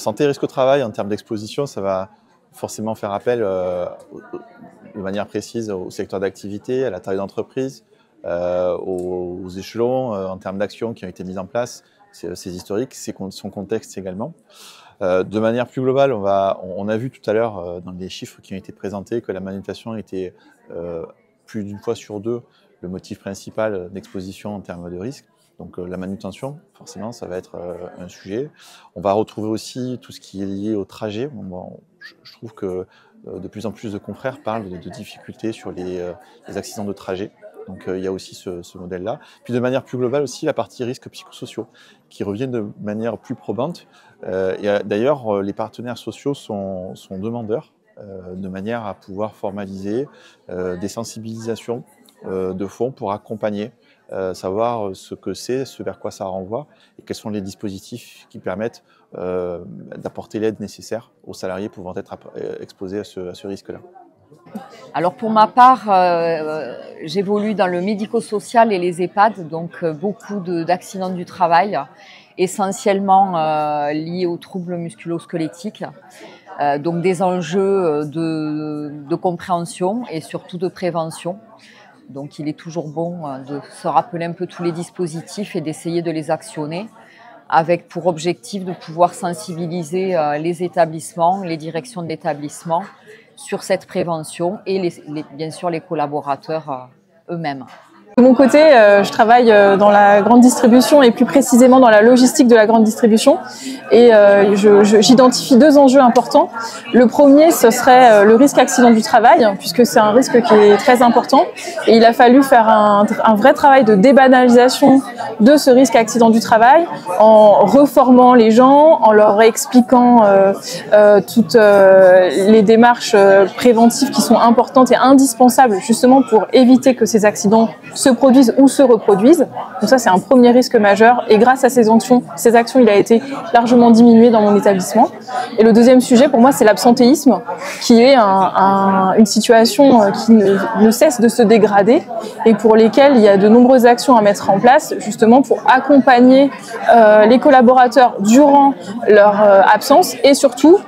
santé et risque au travail, en termes d'exposition, ça va forcément faire appel de manière précise au secteur d'activité, à la taille d'entreprise, aux échelons, en termes d'actions qui ont été mises en place, ses historiques, son contexte également. De manière plus globale, on a vu tout à l'heure dans les chiffres qui ont été présentés que la manutention était plus d'une fois sur deux le motif principal d'exposition en termes de risque. Donc la manutention, forcément, ça va être un sujet. On va retrouver aussi tout ce qui est lié au trajet. Je trouve que de plus en plus de confrères parlent de difficultés sur les accidents de trajet. Donc il y a aussi ce modèle-là. Puis de manière plus globale aussi, la partie risques psychosociaux, qui revient de manière plus probante. D'ailleurs, les partenaires sociaux sont demandeurs de manière à pouvoir formaliser des sensibilisations de fond pour accompagner, savoir ce que c'est, ce vers quoi ça renvoie et quels sont les dispositifs qui permettent d'apporter l'aide nécessaire aux salariés pouvant être exposés à ce risque-là. Alors pour ma part, j'évolue dans le médico-social et les EHPAD, donc beaucoup d'accidents du travail, essentiellement liés aux troubles musculo-squelettiques, donc des enjeux de compréhension et surtout de prévention. Donc il est toujours bon de se rappeler un peu tous les dispositifs et d'essayer de les actionner, avec pour objectif de pouvoir sensibiliser les établissements, les directions d'établissement sur cette prévention et bien sûr les collaborateurs eux-mêmes. De mon côté, je travaille dans la grande distribution et plus précisément dans la logistique de la grande distribution. Et j'identifie deux enjeux importants. Le premier, ce serait le risque accident du travail, puisque c'est un risque qui est très important. Et il a fallu faire un vrai travail de débanalisation de ce risque accident du travail, en reformant les gens, en leur expliquant toutes les démarches préventives qui sont importantes et indispensables justement pour éviter que ces accidents se produisent ou se reproduisent. Donc ça, c'est un premier risque majeur. Et grâce à ces actions, il a été largement diminué dans mon établissement. Et le deuxième sujet, pour moi, c'est l'absentéisme, qui est une situation qui ne cesse de se dégrader et pour lesquelles il y a de nombreuses actions à mettre en place, justement pour accompagner les collaborateurs durant leur absence et surtout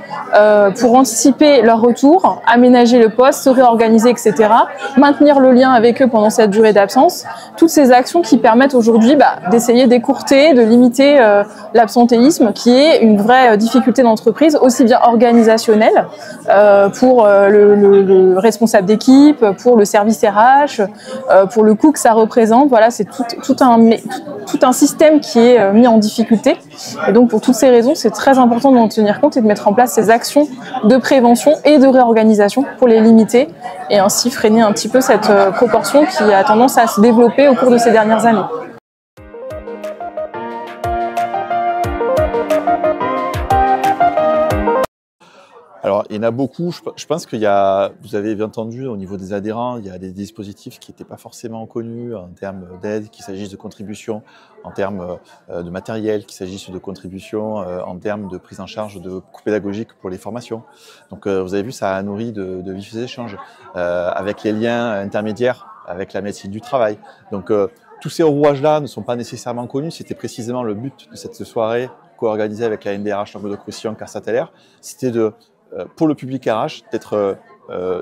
pour anticiper leur retour, aménager le poste, se réorganiser, etc., maintenir le lien avec eux pendant cette durée d'absence. Toutes ces actions qui permettent aujourd'hui d'essayer d'écourter, de limiter l'absentéisme, qui est une vraie difficulté d'entreprise, aussi bien organisationnelle pour le responsable d'équipe, pour le service RH, pour le coût que ça représente. Voilà, c'est tout un système qui est mis en difficulté. Et donc pour toutes ces raisons, c'est très important d'en tenir compte et de mettre en place ces actions de prévention et de réorganisation pour les limiter et ainsi freiner un petit peu cette proportion qui a tendance à se développer au cours de ces dernières années. Alors, il y en a beaucoup. Je pense qu'il vous avez entendu au niveau des adhérents, il y a des dispositifs qui n'étaient pas forcément connus en termes d'aide, qu'il s'agisse de contributions, en termes de matériel, qu'il s'agisse de contributions en termes de prise en charge de coûts pédagogiques pour les formations. Donc, vous avez vu, ça a nourri de vifs échanges avec les liens intermédiaires avec la médecine du travail. Donc, tous ces rouages-là ne sont pas nécessairement connus. C'était précisément le but de cette soirée co-organisée avec la NDRH Languedoc-Roussillon, Carsatellaire. C'était pour le public RH, d'être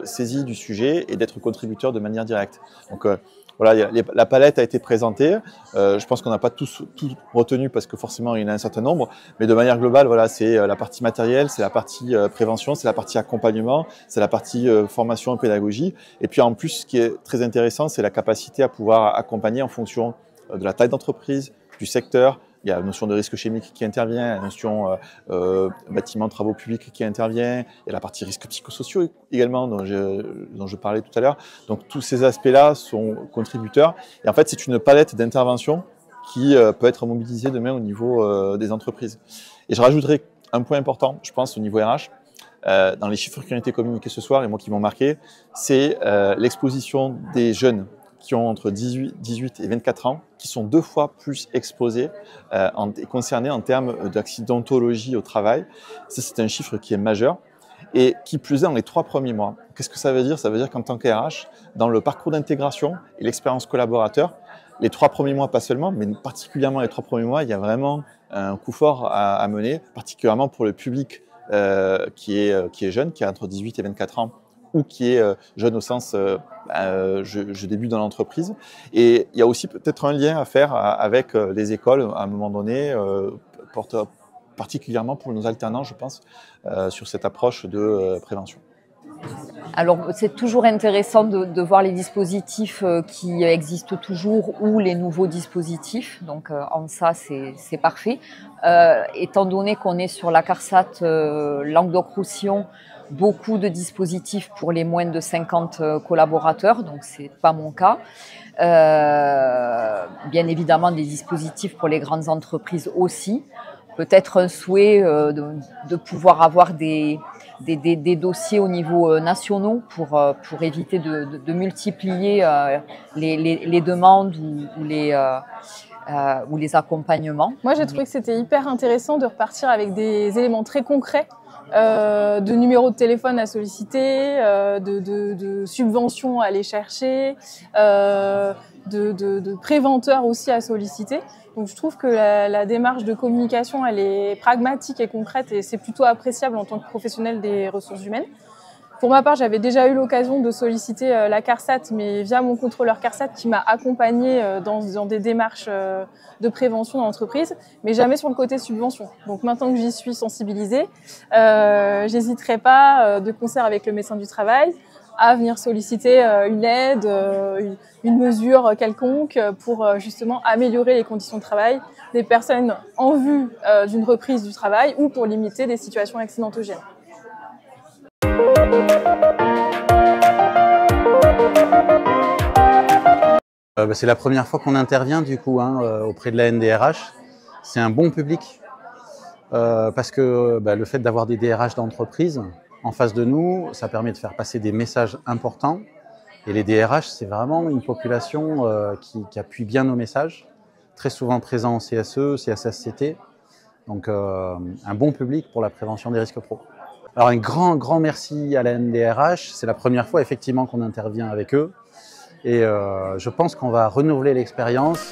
saisi du sujet et d'être contributeur de manière directe. Donc voilà, la palette a été présentée. Je pense qu'on n'a pas tout retenu parce que forcément il y en a un certain nombre, mais de manière globale, voilà, c'est la partie matérielle, c'est la partie prévention, c'est la partie accompagnement, c'est la partie formation et pédagogie. Et puis en plus, ce qui est très intéressant, c'est la capacité à pouvoir accompagner en fonction de la taille d'entreprise, du secteur. Il y a la notion de risque chimique qui intervient, la notion bâtiment, travaux publics qui intervient, et la partie risques psychosociaux également dont je parlais tout à l'heure. Donc tous ces aspects-là sont contributeurs. Et en fait, c'est une palette d'interventions qui peut être mobilisée demain au niveau des entreprises. Et je rajouterai un point important, je pense, au niveau RH. Dans les chiffres qui ont été communiqués ce soir et moi qui m'ont marqué, c'est l'exposition des jeunes qui ont entre 18 et 24 ans, qui sont 2 fois plus exposés et concernés en termes d'accidentologie au travail. Ça, c'est un chiffre qui est majeur et qui plus est dans les 3 premiers mois. Qu'est-ce que ça veut dire? Ça veut dire qu'en tant qu'RH, dans le parcours d'intégration et l'expérience collaborateur, les 3 premiers mois, pas seulement, mais particulièrement les 3 premiers mois, il y a vraiment un coup fort à mener, particulièrement pour le public qui est jeune, qui a entre 18 et 24 ans, ou qui est jeune au sens je débute dans l'entreprise. Et il y a aussi peut-être un lien à faire avec les écoles à un moment donné, particulièrement pour nos alternants, je pense, sur cette approche de prévention. Alors, c'est toujours intéressant de voir les dispositifs qui existent toujours ou les nouveaux dispositifs. Donc, en ça, c'est parfait. Étant donné qu'on est sur la CARSAT Languedoc-Roussillon, beaucoup de dispositifs pour les moins de 50 collaborateurs, donc c'est pas mon cas. Bien évidemment, des dispositifs pour les grandes entreprises aussi. Peut-être un souhait de pouvoir avoir des dossiers au niveau nationaux pour éviter de multiplier les demandes ou les accompagnements. Moi, j'ai trouvé que c'était hyper intéressant de repartir avec des éléments très concrets, de numéros de téléphone à solliciter, de subventions à aller chercher, de préventeurs aussi à solliciter. Donc je trouve que la démarche de communication, elle est pragmatique et concrète et c'est plutôt appréciable en tant que professionnel des ressources humaines. Pour ma part, j'avais déjà eu l'occasion de solliciter la CARSAT, mais via mon contrôleur CARSAT qui m'a accompagnée dans des démarches de prévention dans l'entreprise, mais jamais sur le côté subvention. Donc maintenant que j'y suis sensibilisée, j'hésiterai pas, de concert avec le médecin du travail, à venir solliciter une aide, une mesure quelconque pour justement améliorer les conditions de travail des personnes en vue d'une reprise du travail ou pour limiter des situations accidentogènes. C'est la première fois qu'on intervient du coup auprès de la NDRH. C'est un bon public parce que le fait d'avoir des DRH d'entreprise en face de nous, ça permet de faire passer des messages importants. Et les DRH, c'est vraiment une population qui appuie bien nos messages, très souvent présents en CSE, CSSCT. Donc un bon public pour la prévention des risques pro. Alors un grand merci à la NDRH. C'est la première fois effectivement qu'on intervient avec eux. Et je pense qu'on va renouveler l'expérience.